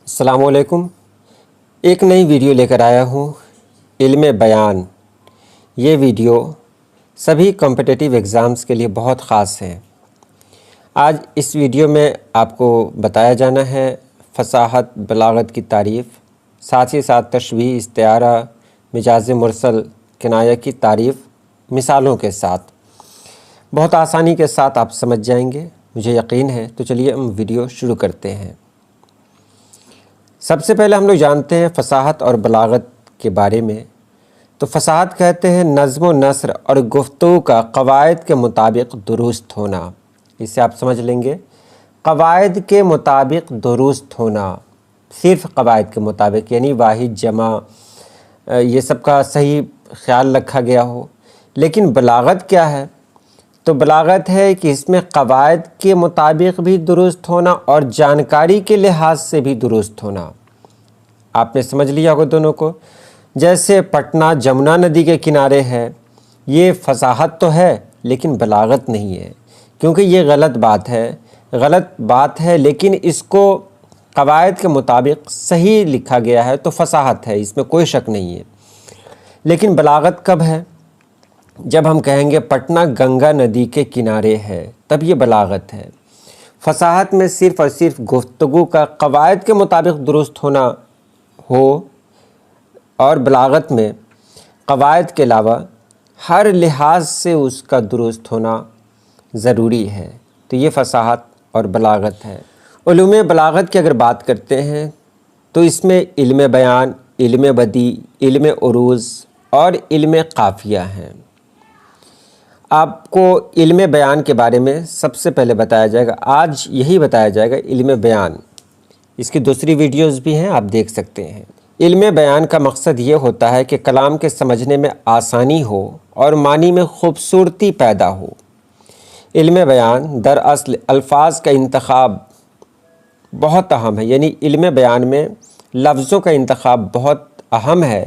السلام علیکم۔ ایک نئی ویڈیو لے کر آیا ہوں، علم بیان۔ یہ ویڈیو سبھی کمپٹیٹیو ایگزامز کے لیے بہت خاص ہے۔ آج اس ویڈیو میں آپ کو بتایا جانا ہے فصاحت، بلاغت کی تعریف، ساتھ ہی ساتھ تشبیہ، استعارہ، مجاز مرسل، کنایہ کی تعریف مثالوں کے ساتھ۔ بہت آسانی کے ساتھ آپ سمجھ جائیں گے، مجھے یقین ہے۔ تو چلیے ہم ویڈیو شروع کرتے ہیں۔ سب سے پہلے ہم لوگ جانتے ہیں فصاحت اور بلاغت کے بارے میں۔ تو فصاحت کہتے ہیں نظم و نثر اور گفتگو کا قواعد کے مطابق درست ہونا۔ اسے آپ سمجھ لیں گے، قواعد کے مطابق درست ہونا، صرف قواعد کے مطابق، یعنی واحد، جمع، یہ سب کا صحیح خیال رکھا گیا ہو۔ لیکن بلاغت کیا ہے؟ تو بلاغت ہے کہ اس میں قواعد کے مطابق بھی درست ہونا اور جانکاری کے لحاظ سے بھی درست ہونا۔ آپ نے سمجھ لیا ہوگا دونوں کو۔ جیسے پٹنہ جمنا ندی کے کنارے ہے، یہ فصاحت تو ہے لیکن بلاغت نہیں ہے، کیونکہ یہ غلط بات ہے لیکن اس کو قواعد کے مطابق صحیح لکھا گیا ہے تو فصاحت ہے، اس میں کوئی شک نہیں ہے۔ لیکن بلاغت کب ہے؟ جب ہم کہیں گے پٹنہ گنگا ندی کے کنارے ہے، تب یہ بلاغت ہے۔ فصاحت میں صرف اور صرف گفتگو کا قواعد کے مطابق درست ہونا ہو، اور بلاغت میں قواعد کے علاوہ ہر لحاظ سے اس کا درست ہونا ضروری ہے۔ تو یہ فصاحت اور بلاغت ہے۔ علوم بلاغت کی اگر بات کرتے ہیں تو اس میں علم بیان، علم بدیع، علم عروض اور علم قافیہ ہیں۔ آپ کو علم بیان کے بارے میں سب سے پہلے بتایا جائے گا، آج یہی بتایا جائے گا، علم بیان۔ اس کی دوسری ویڈیوز بھی ہیں، آپ دیکھ سکتے ہیں۔ علم بیان کا مقصد یہ ہوتا ہے کہ کلام کے سمجھنے میں آسانی ہو اور معنی میں خوبصورتی پیدا ہو۔ علم بیان دراصل الفاظ کا انتخاب بہت اہم ہے، یعنی علم بیان میں لفظوں کا انتخاب بہت اہم ہے۔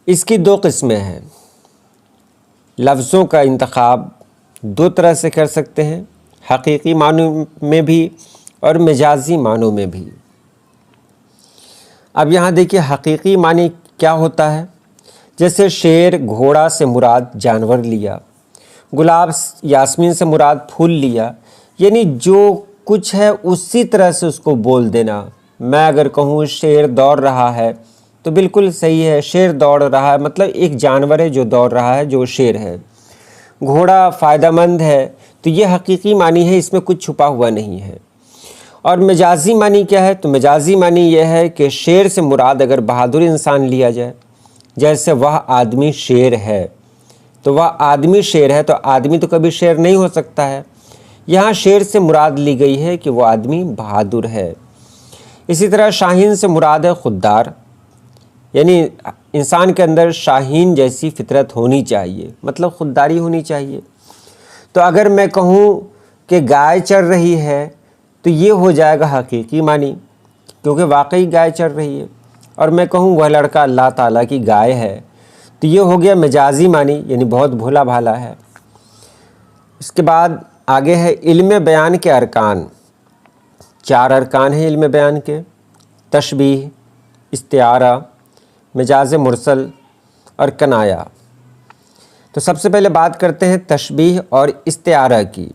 اس کی دو قسمیں ہیں۔ لفظوں کا انتخاب دو طرح سے کر سکتے ہیں، حقیقی معنوں میں بھی اور مجازی معنوں میں بھی۔ اب یہاں دیکھیے حقیقی معنی کیا ہوتا ہے۔ جیسے شیر، گھوڑا سے مراد جانور لیا، گلاب یاسمین سے مراد پھول لیا، یعنی جو کچھ ہے اسی طرح سے اس کو بول دینا۔ میں اگر کہوں شیر دوڑ رہا ہے تو بالکل صحیح ہے، شیر دوڑ رہا ہے مطلب ایک جانور ہے جو دوڑ رہا ہے، جو شیر ہے۔ گھوڑا فائدہ مند ہے تو یہ حقیقی معنی ہے، اس میں کچھ چھپا ہوا نہیں ہے۔ اور مجازی معنی کیا ہے؟ تو مجازی معنی یہ ہے کہ شیر سے مراد اگر بہادر انسان لیا جائے، جیسے وہ آدمی شیر ہے، تو وہ آدمی شیر ہے تو آدمی تو کبھی شیر نہیں ہو سکتا ہے۔ یہاں شیر سے مراد لی گئی ہے کہ وہ آدمی بہادر ہے۔ اسی طرح شاہین سے مراد ہے خوددار، یعنی انسان کے اندر شاہین جیسی فطرت ہونی چاہیے، مطلب خودداری ہونی چاہیے۔ تو اگر میں کہوں کہ گائے چر رہی ہے تو یہ ہو جائے گا حقیقی معنی، کیونکہ واقعی گائے چر رہی ہے۔ اور میں کہوں وہ لڑکا اللہ تعالیٰ کی گائے ہے تو یہ ہو گیا مجازی معنی، یعنی بہت بھولا بھالا ہے۔ اس کے بعد آگے ہے علم بیان کے ارکان۔ 4 ارکان ہیں علم بیان کے: تشبیہ، استعارہ، مجاز مرسل اور کنایہ۔ تو سب سے پہلے بات کرتے ہیں تشبیہ اور استعارہ کی۔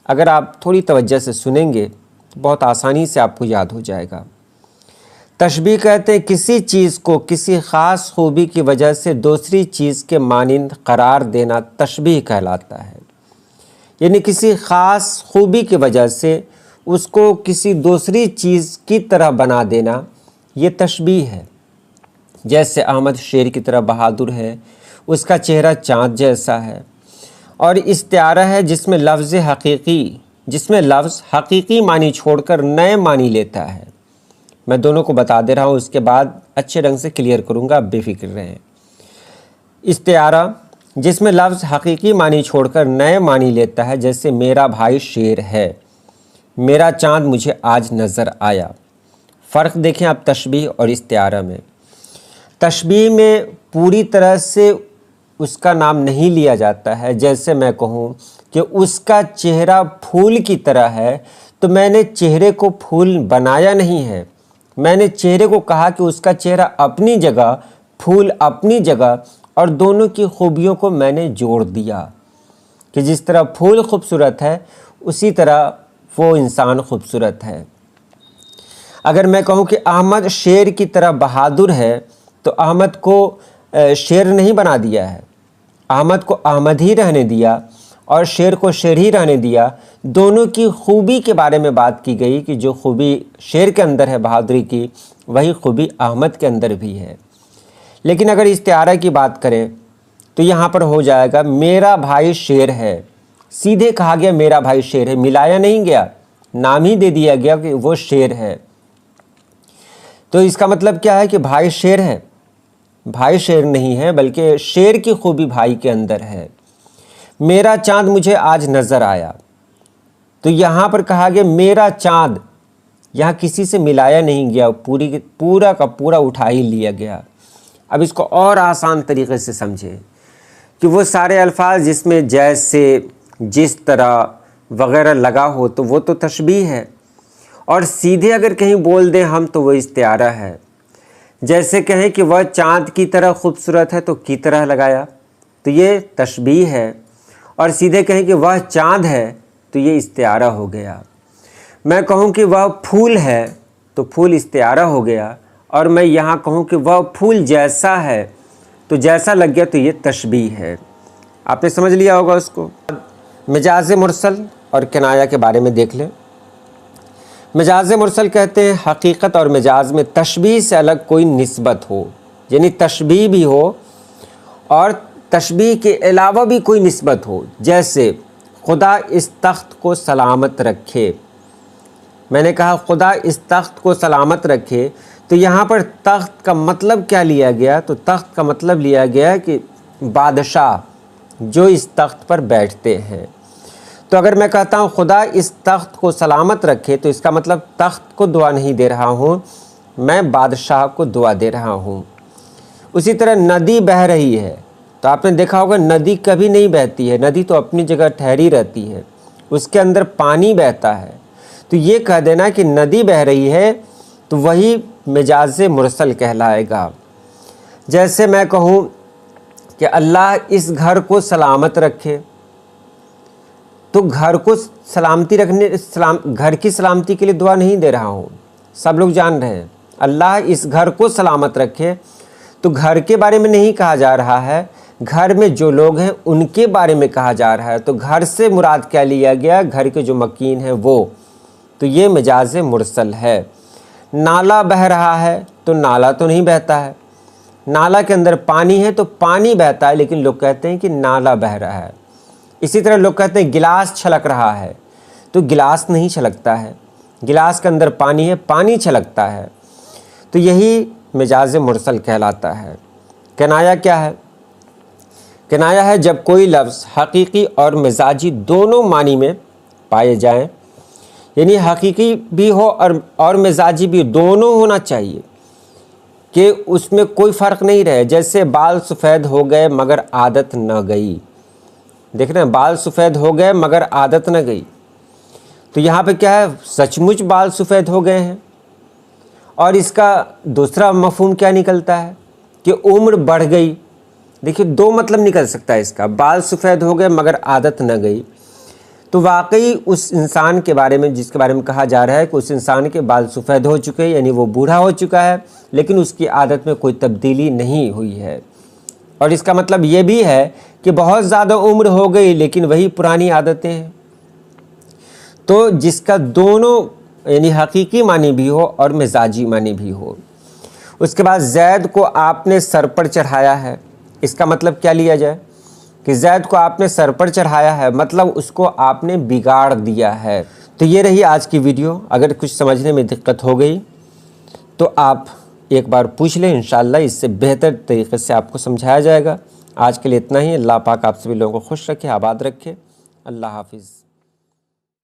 اگر آپ تھوڑی توجہ سے سنیں گے تو بہت آسانی سے آپ کو یاد ہو جائے گا۔ تشبیہ کہتے ہیں کسی چیز کو کسی خاص خوبی کی وجہ سے دوسری چیز کے مانند قرار دینا تشبیہ کہلاتا ہے، یعنی کسی خاص خوبی کی وجہ سے اس کو کسی دوسری چیز کی طرح بنا دینا، یہ تشبیہ ہے۔ جیسے احمد شیر کی طرح بہادر ہے، اس کا چہرہ چاند جیسا ہے۔ اور استعارہ ہے جس میں لفظ حقیقی معنی چھوڑ کر نئے معنی لیتا ہے۔ میں دونوں کو بتا دے رہا ہوں، اس کے بعد اچھے ڈھنگ سے کلیئر کروں گا، آپ بے فکر رہیں۔ استعارہ جس میں لفظ حقیقی معنی چھوڑ کر نئے معنی لیتا ہے، جیسے میرا بھائی شیر ہے، میرا چاند مجھے آج نظر آیا۔ فرق دیکھیں آپ تشبیہ اور استعارہ میں۔ تشبیہ میں پوری طرح سے اس کا نام نہیں لیا جاتا ہے۔ جیسے میں کہوں کہ اس کا چہرہ پھول کی طرح ہے تو میں نے چہرے کو پھول بنایا نہیں ہے، میں نے چہرے کو کہا کہ اس کا چہرہ اپنی جگہ، پھول اپنی جگہ، اور دونوں کی خوبیوں کو میں نے جوڑ دیا کہ جس طرح پھول خوبصورت ہے اسی طرح وہ انسان خوبصورت ہے۔ اگر میں کہوں کہ احمد شیر کی طرح بہادر ہے تو احمد کو شیر نہیں بنا دیا ہے، احمد کو احمد ہی رہنے دیا اور شیر کو شیر ہی رہنے دیا۔ دونوں کی خوبی کے بارے میں بات کی گئی کہ جو خوبی شیر کے اندر ہے بہادری کی، وہی خوبی احمد کے اندر بھی ہے۔ لیکن اگر استعارہ کی بات کریں تو یہاں پر ہو جائے گا میرا بھائی شیر ہے، سیدھے کہا گیا میرا بھائی شیر ہے، ملایا نہیں گیا، نام ہی دے دیا گیا کہ وہ شیر ہے۔ تو اس کا مطلب کیا ہے کہ بھائی شیر ہے؟ بھائی شیر نہیں ہے، بلکہ شیر کی خوبی بھائی کے اندر ہے۔ میرا چاند مجھے آج نظر آیا، تو یہاں پر کہا گیا میرا چاند، یہاں کسی سے ملایا نہیں گیا، پورا کا پورا اٹھا ہی لیا گیا۔ اب اس کو اور آسان طریقے سے سمجھیں کہ وہ سارے الفاظ جس میں جیسے، جس طرح وغیرہ لگا ہو تو وہ تو تشبیہ ہے، اور سیدھے اگر کہیں بول دیں ہم تو وہ استعارہ ہے۔ جیسے کہیں کہ وہ چاند کی طرح خوبصورت ہے تو کی طرح لگایا تو یہ تشبیہ ہے، اور سیدھے کہیں کہ وہ چاند ہے تو یہ استعارہ ہو گیا۔ میں کہوں کہ وہ پھول ہے تو پھول استعارہ ہو گیا، اور میں یہاں کہوں کہ وہ پھول جیسا ہے تو جیسا لگ گیا تو یہ تشبیہ ہے۔ آپ نے سمجھ لیا ہوگا اس کو۔ مجاز مرسل اور کنایہ کے بارے میں دیکھ لیں۔ مجاز مرسل کہتے ہیں حقیقت اور مجاز میں تشبیہ سے الگ کوئی نسبت ہو، یعنی تشبیہ بھی ہو اور تشبیہ کے علاوہ بھی کوئی نسبت ہو۔ جیسے خدا اس تخت کو سلامت رکھے، میں نے کہا خدا اس تخت کو سلامت رکھے، تو یہاں پر تخت کا مطلب کیا لیا گیا؟ تو تخت کا مطلب لیا گیا کہ بادشاہ جو اس تخت پر بیٹھتے ہیں۔ تو اگر میں کہتا ہوں خدا اس تخت کو سلامت رکھے تو اس کا مطلب تخت کو دعا نہیں دے رہا ہوں، میں بادشاہ کو دعا دے رہا ہوں۔ اسی طرح ندی بہہ رہی ہے، تو آپ نے دیکھا ہوگا ندی کبھی نہیں بہتی ہے، ندی تو اپنی جگہ ٹھہری رہتی ہے، اس کے اندر پانی بہتا ہے۔ تو یہ کہہ دینا کہ ندی بہہ رہی ہے تو وہی مجاز مرسل کہلائے گا۔ جیسے میں کہوں کہ اللہ اس گھر کو سلامت رکھے، تو گھر کو سلامتی رکھنے، گھر کی سلامتی کے لیے دعا نہیں دے رہا ہوں، سب لوگ جان رہے ہیں۔ اللہ اس گھر کو سلامت رکھے تو گھر کے بارے میں نہیں کہا جا رہا ہے، گھر میں جو لوگ ہیں ان کے بارے میں کہا جا رہا ہے۔ تو گھر سے مراد کیا لیا گیا؟ گھر کے جو مکین ہیں وہ، تو یہ مجاز مرسل ہے۔ نالا بہہ رہا ہے تو نالا تو نہیں بہتا ہے، نالا کے اندر پانی ہے تو پانی بہتا ہے، لیکن لوگ کہتے ہیں کہ نالا بہہ رہا ہے۔ اسی طرح لوگ کہتے ہیں گلاس چھلک رہا ہے تو گلاس نہیں چھلکتا ہے، گلاس کے اندر پانی ہے، پانی چھلکتا ہے۔ تو یہی مجاز مرسل کہلاتا ہے۔ کنایہ کیا ہے؟ کنایہ ہے جب کوئی لفظ حقیقی اور مزاجی دونوں معنی میں پائے جائیں، یعنی حقیقی بھی ہو اور مزاجی بھی، دونوں ہونا چاہیے کہ اس میں کوئی فرق نہیں رہے۔ جیسے بال سفید ہو گئے مگر عادت نہ گئی، دیکھ رہے ہیں، بال سفید ہو گئے مگر عادت نہ گئی، تو یہاں پہ کیا ہے؟ سچ مچ بال سفید ہو گئے ہیں۔ اور اس کا دوسرا مفہوم کیا نکلتا ہے کہ عمر بڑھ گئی۔ دیکھیے دو مطلب نکل سکتا ہے اس کا، بال سفید ہو گئے مگر عادت نہ گئی، تو واقعی اس انسان کے بارے میں، جس کے بارے میں کہا جا رہا ہے کہ اس انسان کے بال سفید ہو چکے، یعنی وہ بوڑھا ہو چکا ہے، لیکن اس کی عادت میں کوئی تبدیلی نہیں ہوئی ہے۔ اور اس کا مطلب یہ بھی ہے کہ بہت زیادہ عمر ہو گئی لیکن وہی پرانی عادتیں ہیں۔ تو جس کا دونوں یعنی حقیقی معنی بھی ہو اور مزاجی معنی بھی ہو۔ اس کے بعد زید کو آپ نے سر پر چڑھایا ہے، اس کا مطلب کیا لیا جائے کہ زید کو آپ نے سر پر چڑھایا ہے، مطلب اس کو آپ نے بگاڑ دیا ہے۔ تو یہ رہی آج کی ویڈیو۔ اگر کچھ سمجھنے میں دقت ہو گئی تو آپ ایک بار پوچھ لیں، انشاءاللہ اس سے بہتر طریقے سے آپ کو سمجھایا جائے گا۔ آج کے لیے اتنا ہی۔ اللہ پاک آپ سبھی لوگوں کو خوش رکھے، آباد رکھے۔ اللہ حافظ۔